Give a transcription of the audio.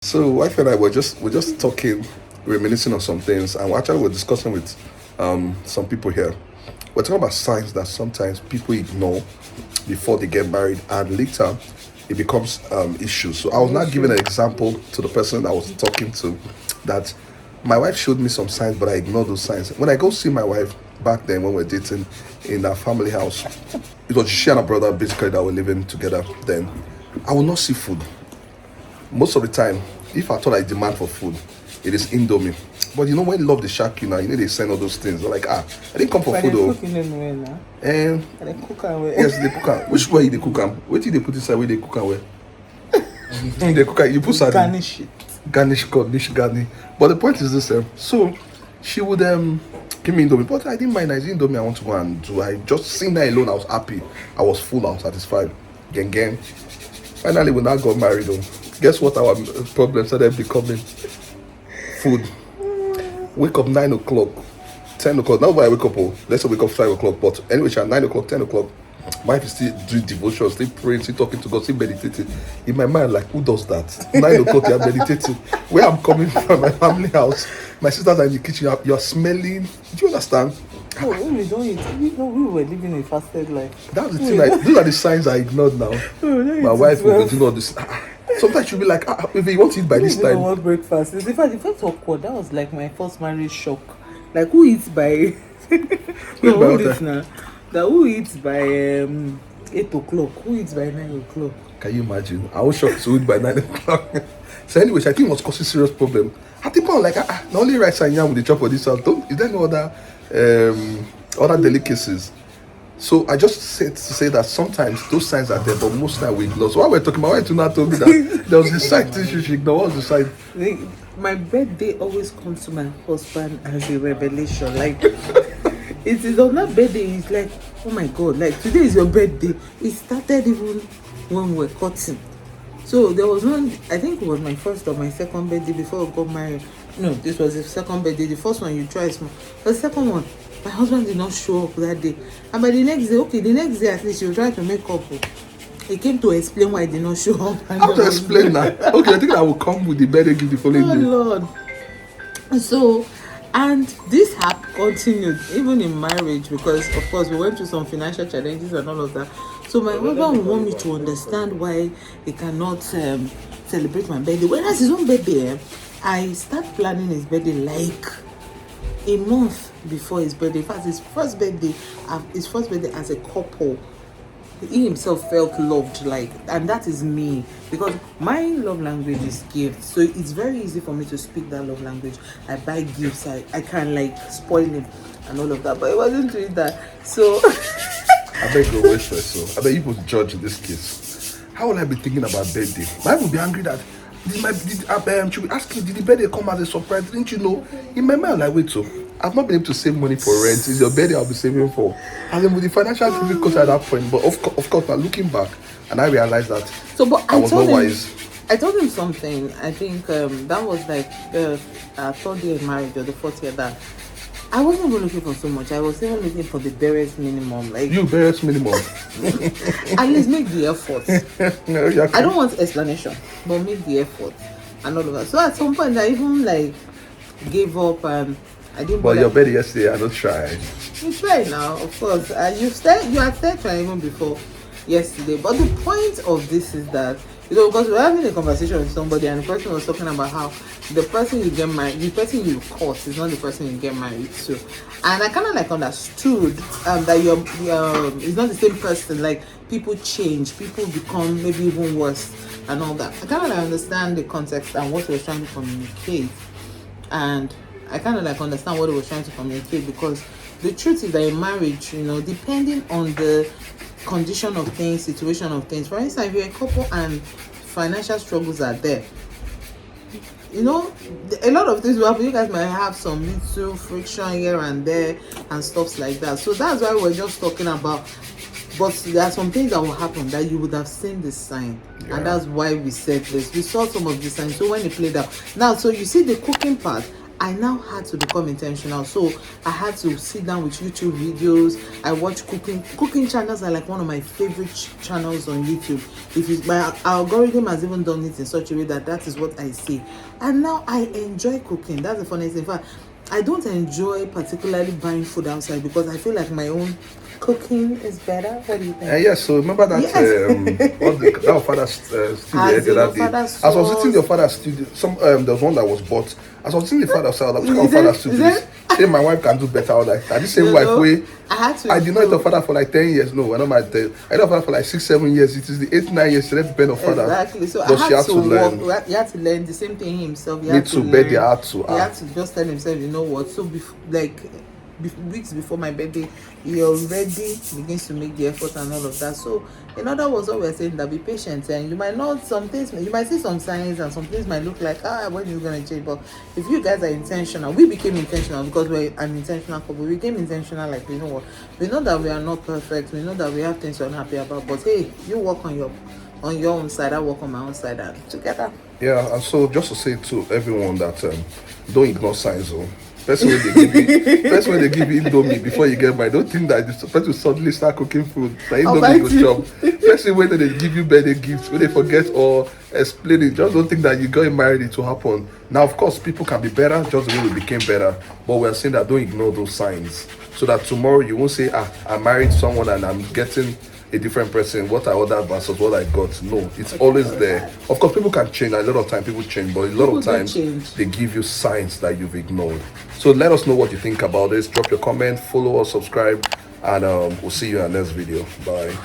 So wife and I were just talking, reminiscing on some things, and we're discussing with some people here. We're talking about signs that sometimes people ignore before they get married, and later it becomes issues. So I was not giving an example to the person I was talking to that my wife showed me some signs, but I ignored those signs. When I go see my wife back then when we were dating in our family house, it was she and her brother basically that were living together then. I will not see food most of the time. If I thought I demand for food, it is indomie. But you know when love the shark you now, you know they send all those things. They're like, I didn't come for But food they though. cook in anywhere now. And They cook and where. yes, they cook am. Which way they cook am? Wait till they put inside where they cook am where? They cook am, you put sardine. Garnish it. Garnish. But the point is this, so she would give me indomie, but I didn't mind. I didn't indomie I want to go and do. I just seeing that alone, I was happy. I was full, I was satisfied. Gang. Finally, we now got married though. Guess what our problem started becoming? Food. Wake up 9 o'clock, 10 o'clock. Now when I wake up, let's say wake up 5 o'clock. But anyway, at 9 o'clock, 10 o'clock, wife is still doing devotion, still praying, still talking to God, still meditating. In my mind, like, who does that? 9 o'clock, you're meditating. Where I'm coming from, my family house, my sisters are in the kitchen, you're smelling. Do you understand? No, we don't eat. We were living a fasted life. That's the thing. Like, those are the signs I ignored now. My wife will do all this. Sometimes she'll be like, if you want to eat by this We don't time. want breakfast. In fact, the first awkward, that was like my first marriage shock. Like, who eats by... no, by who what eats time? now? That who eats by 8 o'clock? Who eats by 9 o'clock? Can you imagine? I was shocked to eat by 9 o'clock. So anyways, I think it was causing serious problem. I think I'm like, the only rice and yam with the chop for this house. Is there no other delicacies? So I just said to say that sometimes those signs are there, but most time we ignore. So while we're talking, my wife too now told me that there was a sign she should ignore. What was the sign? My birthday always comes to my husband as a revelation. Like, it is on that birthday, it's like, oh my God, like today is your birthday. It started even when we were cutting. So there was one, I think it was my first or my second birthday before I got married. No, this was the second birthday. The first one you tried small. The second one, my husband did not show up that day. And by the next day at least you try to make up. He came to explain why he did not show up. How to explain that? Okay, I think I will come with the birthday gift the following Oh day. Lord. So, and this have continued even in marriage because of course we went through some financial challenges and all of that. So my husband want me to understand why he cannot celebrate my birthday. Whereas his own birthday, I start planning his birthday like a month before his birthday. In fact, his first birthday as a couple, he himself felt loved, like, and that is me because my love language is gifts. So it's very easy for me to speak that love language. I buy gifts, I can like spoil him and all of that, but it wasn't doing that. So I beg your wait first, so I beg you to judge in this case. How will I be thinking about birthday? My wife will be angry that should we ask you, did the birthday come as a surprise? Didn't you know? In my mind, like, wait, so I've not been able to save money for rent. It's your birthday I'll be saving for. And then with the financial difficulty at that point, but of course, now looking back, and I realized that so but I was not wise. I told him something. I think that was like the third year in marriage or the fourth year that I wasn't even looking for so much. I was even looking for the barest minimum. Like You barest minimum. at least make the effort. I don't want explanation, but make the effort and all of that. So at some point, I even like gave up and I didn't. But bother. your birthday yesterday, I don't try. You try now, of course. You had said trying even before yesterday. But the point of this is that because we're having a conversation with somebody and the person was talking about how the person you get married, the person you court is not the person you get married to, and I kind of like understood that you're it's not the same person. Like people change, people become maybe even worse and all that. I kind of like understand the context and what he was trying to communicate, and I kind of like understand what he was trying to communicate because the truth is that in marriage, depending on the condition of things, situation of things. For instance, if you're a couple and financial struggles are there, a lot of things will happen. You guys might have some little friction here and there and stuff like that. So that's why we're just talking about. But there are some things that will happen that you would have seen the sign, and that's why we said this. We saw some of the signs. So when they played out now, so you see the cooking part. I now had to become intentional. So I had to sit down with YouTube videos. I watch cooking channels are like one of my favorite channels on YouTube. If it's, my algorithm has even done it in such a way that that is what I see, and now I enjoy cooking. That's the funniest thing. In fact, I don't enjoy particularly buying food outside because I feel like my own cooking is better. What do you think? Yes, so remember that that your father's studio that day. As I was eating your father's studio, there was one that was bought. As I was eating the father's side, I was your father's studio. Say my wife can do better. I was like, that the same wife way. I did not eat your father for like 10 years. No, I know my 10. I know father for like 6-7 years. It is the 8-9 years to depend on father. Exactly. So I had to learn. He had to learn the same thing himself. He had to learn. He had to just tell himself, you know what? So weeks before my birthday, he already begins to make the effort and all of that. So in other words, what we're saying, that be patient, and you might not, some things you might see some signs and some things might look like when is it gonna change, but if you guys are intentional, we became intentional because we're an intentional couple. We became intentional, like, you know what, we know that we are not perfect, we know that we have things we're unhappy about, but hey, you work on your own side, I work on my own side, and together. Yeah. And so just to say to everyone that don't ignore signs. First when they give you indomie before you get married, don't think that the person will suddenly start cooking food. Like indomie go chop. First when they give you birthday gifts, when they forget or explain it, just don't think that you got married, it will happen. Now, of course, people can be better, just the way we became better. But we're saying that don't ignore those signs, so that tomorrow you won't say, I married someone and I'm getting a different person. What I ordered versus what I got. No, it's always there. Of course, people can change. A lot of time people change, but a lot of times they give you signs that you've ignored. So let us know what you think about this. Drop your comment, follow us, subscribe, and we'll see you in our next video. Bye.